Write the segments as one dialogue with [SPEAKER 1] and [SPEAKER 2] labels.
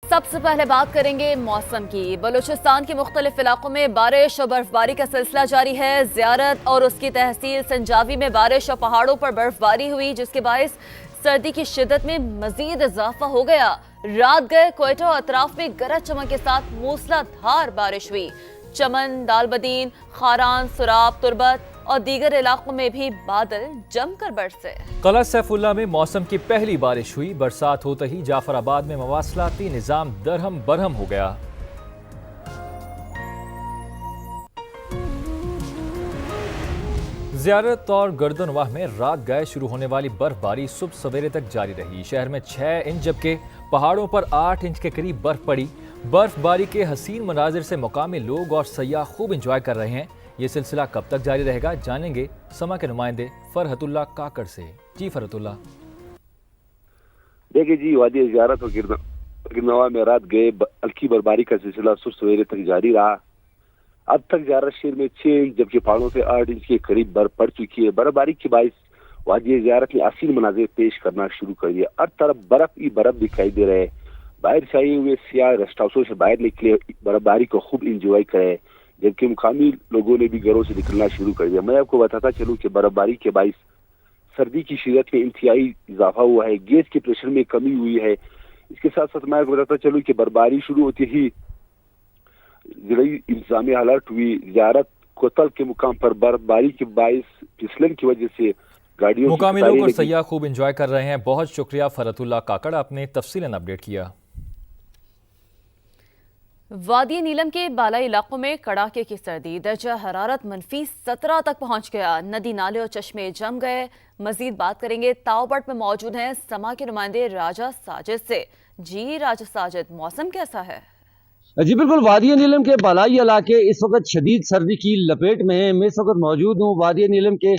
[SPEAKER 1] सबसे पहले बात करेंगे मौसम की। बलूचिस्तान के मुख्तलिफ इलाकों में बारिश और बर्फबारी का सिलसिला जारी है। ज़ियारत और उसकी तहसील संजावी में बारिश और पहाड़ों पर बर्फबारी हुई, जिसके बायस सर्दी की शिद्दत में मजीद इजाफा हो गया। रात गए क्वेटा और अतराफ में गरज चमक के साथ मूसलाधार बारिश हुई। चमन, दालबदीन, खारान, सुराब, तुरबत और दीगर इलाकों में भी बादल जमकर बरसे।
[SPEAKER 2] कला सैफुल्ला में मौसम की पहली बारिश हुई। बरसात होते ही जाफराबाद में मवासलाती निजाम दरहम बरहम हो गया। ज़ियारत और गर्दनवाह में रात गए शुरू होने वाली बर्फबारी सुबह सवेरे तक जारी रही। शहर में 6 इंच जबकि पहाड़ों पर 8 इंच के करीब बर्फ पड़ी। बर्फबारी के हसीन मनाजिर से मुकामी लोग और सयाह खूब इंजॉय कर रहे हैं। ये सिलसिला कब तक जारी रहेगा, जानेंगे समा के नुमाइंदे फरहतुल्लाह काकड़ से। जी फरहतुल्लाह।
[SPEAKER 3] देखिए जी, वादी ज़ियारत और गिरनवा में रात गए हल्की बर्फबारी का सिलसिला सुबह सवेरे तक जारी रहा। अब तक ज़ियारत शहर में 6 इंच जबकि पहाड़ों से 8 इंच के करीब बर्फ पड़ चुकी है। बर्फबारी के बायस वादी ज़ियारत ने हसीन मनाजिर पेश करना शुरू कर दिया। हर तरफ बर्फ ही बर्फ दिखाई दे रहे हैं। बाहर से आए हुए सियाह रेस्ट हाउसों से बाहर निकले, बर्फबारी को खूब इंजॉय करे, जबकि मुकामी लोगों ने भी घरों से निकलना शुरू कर दिया। मैं आपको बताता चलूं कि बर्फबारी के बायस सर्दी की शिद्दत में इंतहाई इजाफा हुआ है। गैस के प्रेशर में कमी हुई है। इसके साथ साथ मैं आपको बताता चलूं कि बर्फबारी शुरू होते ही जिलाई इंतजामी अलर्ट हुई। ज़ियारत कोतल के मुकाम पर बर्फबारी के बायस फिसलन की वजह से गाड़ियों
[SPEAKER 2] मुकामी लोग और सयाह खूब इंजॉय कर रहे हैं। बहुत शुक्रिया फरहतुल्लाह काकड़, आपने तफसीलन अपडेट किया।
[SPEAKER 1] वादी नीलम के बालाई इलाकों में कड़ाके की सर्दी, दर्जा हरारत -17 तक पहुंच गया। नदी नाले और चश्मे जम गए। मजीद बात करेंगे, ताओबट में मौजूद हैं समा के नुमाइंदे राजा साजिद से। जी राजा साजिद, मौसम कैसा है?
[SPEAKER 4] जी बिल्कुल, वादी नीलम के बालाई इलाके इस वक्त शदीद सर्दी की लपेट में है। मैं इस वक्त मौजूद हूँ वादी नीलम के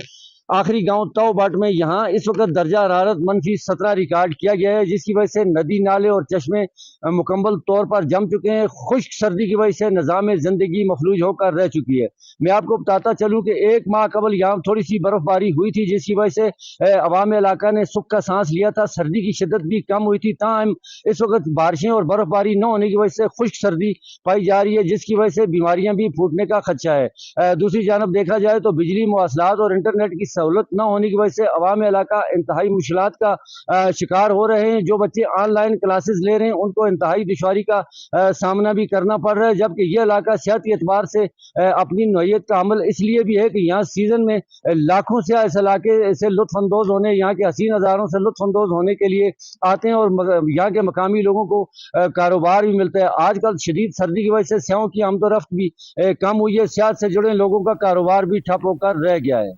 [SPEAKER 4] आखिरी गांव तौबाट में। यहाँ इस वक्त दर्जा हरारत -17 रिकॉर्ड किया गया है, जिसकी वजह से नदी नाले और चश्मे मुकम्मल तौर पर जम चुके हैं। खुश्क सर्दी की वजह से निज़ाम ज़िंदगी मफलूज होकर रह चुकी है। मैं आपको बताता चलूँ कि 1 माह कबल यहाँ थोड़ी सी बर्फबारी हुई थी, जिसकी वजह से अवाम इलाका ने सुख का सांस लिया था। सर्दी की शिद्दत भी कम हुई थी। ताहम इस वक्त बारिशें और बर्फबारी न होने की वजह से खुश्क सर्दी पाई जा रही है, जिसकी वजह से बीमारियां भी फूटने का खदशा है। दूसरी जानब देखा जाए तो बिजली, मवासलात और इंटरनेट की सहूलत न होने की वजह से अवाम इलाका इंतहाई मुश्किलात का शिकार हो रहे हैं। जो बच्चे ऑनलाइन क्लासेस ले रहे हैं उनको इंतहाई दुश्वारी का सामना भी करना पड़ रहा है। जबकि यह इलाका सेहत के एतबार से अपनी नौयत का अमल इसलिए भी है कि यहाँ सीजन में लाखों से इस इलाके से लुत्फानंदोज होने, यहाँ के हसीन नज़ारों से लुत्फानंदोज होने के लिए आते हैं और यहाँ के मकामी लोगों को कारोबार भी मिलता है। आजकल शदीद सर्दी की वजह से स्याहों की आमदोरफ्त भी कम हुई है। सेहत से जुड़े लोगों का कारोबार भी ठप होकर रह गया है।